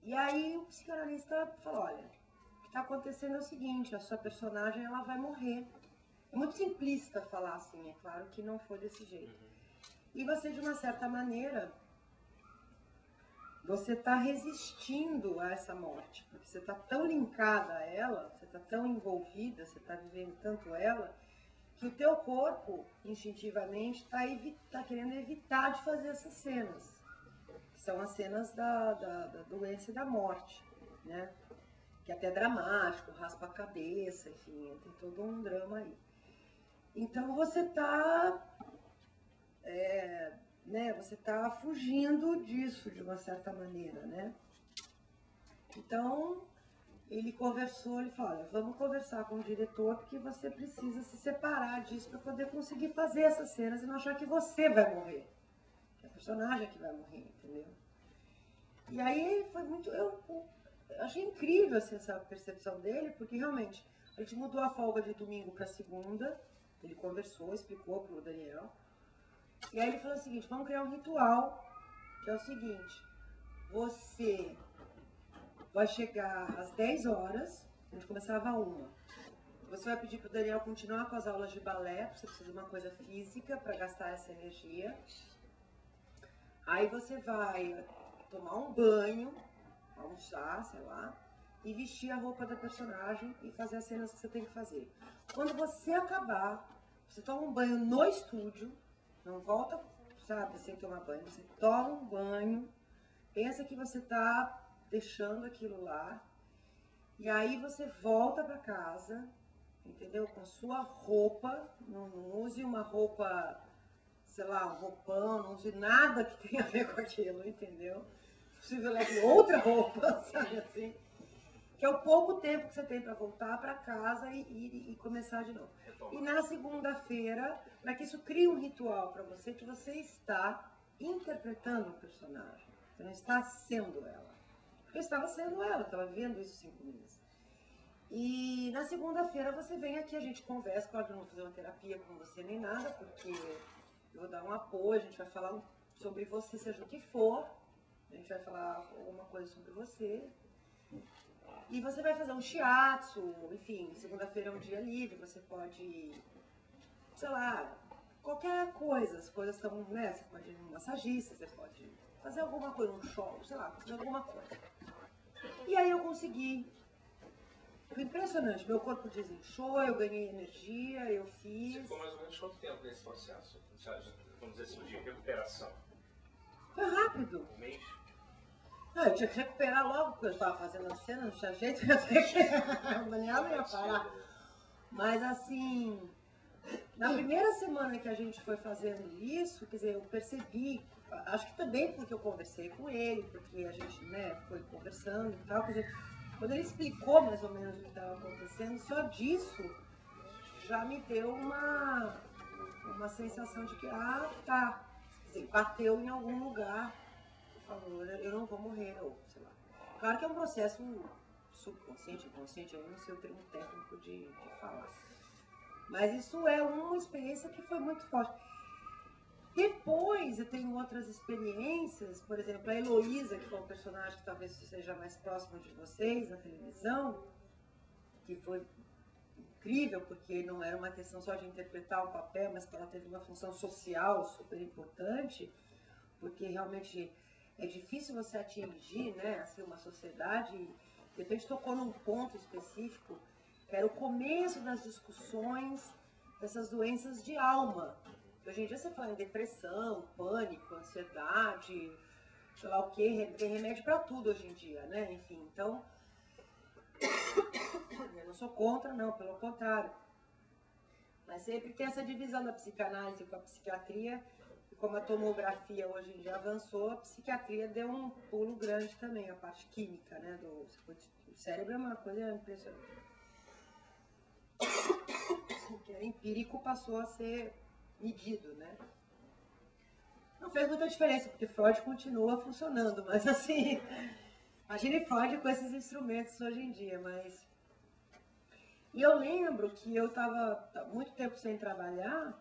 E aí o psicanalista falou, olha, o que está acontecendo é o seguinte, a sua personagem ela vai morrer. É muito simplista falar assim, é claro que não foi desse jeito. E você, de uma certa maneira, você está resistindo a essa morte, porque você está tão linkada a ela, você está tão envolvida, você está vivendo tanto ela, que o teu corpo, instintivamente, está querendo evitar de fazer essas cenas. Que são as cenas da doença e da morte, né? Que é até dramático, raspa a cabeça, enfim, tem todo um drama aí. Então você está... né, você está fugindo disso de uma certa maneira, né? Então, ele conversou, ele falou, olha, vamos conversar com o diretor porque você precisa se separar disso para poder conseguir fazer essas cenas e não achar que você vai morrer. Que é a personagem que vai morrer, entendeu? E aí foi muito... Eu achei incrível assim, essa percepção dele, porque realmente a gente mudou a folga de domingo para segunda, ele conversou, explicou para o Daniel. E aí ele falou o seguinte, vamos criar um ritual, que é o seguinte, você vai chegar às 10 horas, a gente começava a 1. Você vai pedir para o Daniel continuar com as aulas de balé, porque você precisa de uma coisa física para gastar essa energia. Aí você vai tomar um banho, almoçar, sei lá, e vestir a roupa da personagem e fazer as cenas que você tem que fazer. Quando você acabar, você toma um banho no estúdio, não volta, sabe, sem tomar banho. Você toma um banho, pensa que você tá deixando aquilo lá, e aí você volta para casa, entendeu? Com sua roupa, não use uma roupa, sei lá, um roupão, não use nada que tenha a ver com aquilo, entendeu? Se possível, leve outra roupa, sabe assim? Que é o pouco tempo que você tem para voltar para casa e começar de novo. E na segunda-feira, para que isso crie um ritual para você, que você está interpretando o personagem. Você não está sendo ela. Porque eu estava sendo ela, estava vivendo isso 5 meses. E na segunda-feira você vem aqui, a gente conversa, claro que eu não vou fazer uma terapia com você nem nada, porque eu vou dar um apoio, a gente vai falar sobre você, seja o que for. A gente vai falar alguma coisa sobre você. E você vai fazer um shiatsu, enfim, segunda-feira é um dia livre, você pode, sei lá, qualquer coisa, as coisas estão, né, você pode ir num massagista, você pode fazer alguma coisa, um show, sei lá, fazer alguma coisa. E aí eu consegui, foi impressionante, meu corpo desinchou, eu ganhei energia, eu fiz... Você ficou mais ou menos quanto tempo nesse processo, vamos dizer assim, de recuperação? Foi rápido. Um mês? Não, eu tinha que recuperar logo, porque eu estava fazendo a cena, não tinha jeito, eu tinha que... o Daniel não ia parar. Mas assim, na primeira semana que a gente foi fazendo isso, quer dizer, eu percebi, acho que também porque eu conversei com ele, porque a gente, né, foi conversando e tal, quer dizer, quando ele explicou mais ou menos o que estava acontecendo, só disso já me deu uma sensação de que, tá, quer dizer, bateu em algum lugar. Falou, eu não vou morrer, ou sei lá. Claro que é um processo subconsciente, inconsciente, eu não sei o termo técnico de falar. Mas isso é uma experiência que foi muito forte. Depois eu tenho outras experiências, por exemplo, a Heloísa, que foi um personagem que talvez seja mais próximo de vocês na televisão, que foi incrível, porque não era uma questão só de interpretar um papel, mas que ela teve uma função social super importante, porque realmente... É difícil você atingir, né, assim, uma sociedade, de repente tocou num ponto específico, que era o começo das discussões dessas doenças de alma. Hoje em dia você fala em depressão, pânico, ansiedade, sei lá o que, tem remédio para tudo hoje em dia, né, enfim, então, eu não sou contra, não, pelo contrário. Mas sempre tem essa divisão da psicanálise com a psiquiatria. Como a tomografia hoje em dia avançou, a psiquiatria deu um pulo grande também, a parte química, né, do cérebro é uma coisa impressionante. O que era empírico passou a ser medido, né. Não fez muita diferença, porque Freud continua funcionando, mas assim, imagine Freud com esses instrumentos hoje em dia, mas... E eu lembro que eu estava muito tempo sem trabalhar,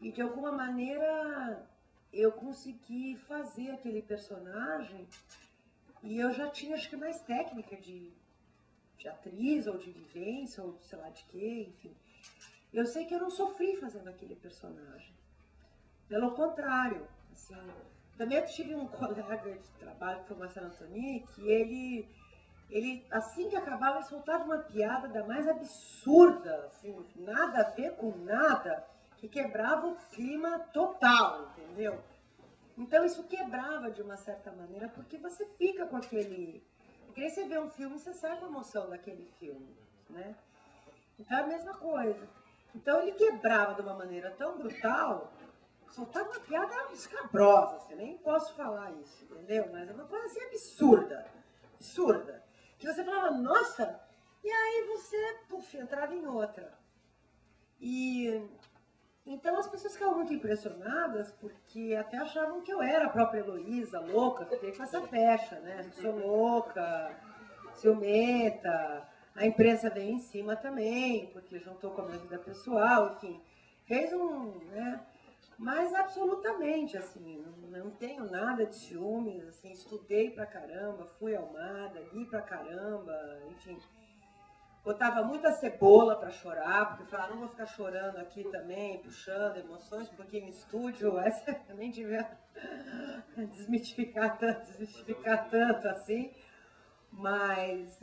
e de alguma maneira eu consegui fazer aquele personagem E eu já tinha, acho que, mais técnica de atriz, ou de vivência, ou sei lá de quê, enfim. Eu sei que eu não sofri fazendo aquele personagem. Pelo contrário, assim, também eu tive um colega de trabalho, que foi o Marcelo Antoni, que ele, assim que acabava, ele soltava uma piada da mais absurda, assim, nada a ver com nada, que quebrava o clima total, entendeu? Então isso quebrava de uma certa maneira, porque você fica com aquele... Porque aí você vê um filme e você sai com a emoção daquele filme, né? Então é a mesma coisa. Então ele quebrava de uma maneira tão brutal, soltava uma piada escabrosa, assim, nem posso falar isso, entendeu? Mas é uma coisa assim absurda, absurda. Que você falava, nossa, e aí você, puf, entrava em outra. E então as pessoas ficavam muito impressionadas, porque até achavam que eu era a própria Heloísa, louca, fiquei com essa pecha, né? Sou louca, ciumenta, a imprensa veio em cima também, porque juntou com a minha vida pessoal, enfim, fez né? Mas absolutamente, assim, não tenho nada de ciúmes, assim, estudei pra caramba, fui almada, li pra caramba, enfim. Botava muita cebola para chorar, porque eu falava, não vou ficar chorando aqui também, puxando emoções, porque no estúdio essa eu nem devia desmistificar tanto assim, mas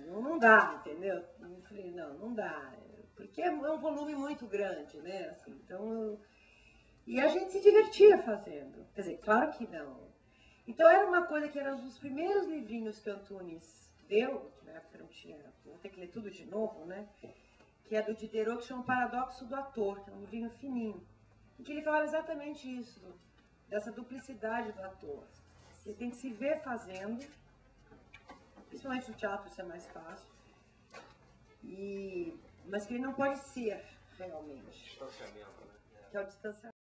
não dá, entendeu? Eu falei, não dá, porque é um volume muito grande, né? Assim, então, e a gente se divertia fazendo, quer dizer, claro que não. Então era uma coisa que era um dos primeiros livrinhos que o Antunes deu, na época não tinha, vou ter que ler tudo de novo, né? Que é do Diderot, que chama Paradoxo do Ator, que é um livrinho fininho. E que ele fala exatamente isso, dessa duplicidade do ator. Ele tem que se ver fazendo, principalmente no teatro isso é mais fácil, mas que ele não pode ser realmente. Distanciamento, né? Que é o distanciamento.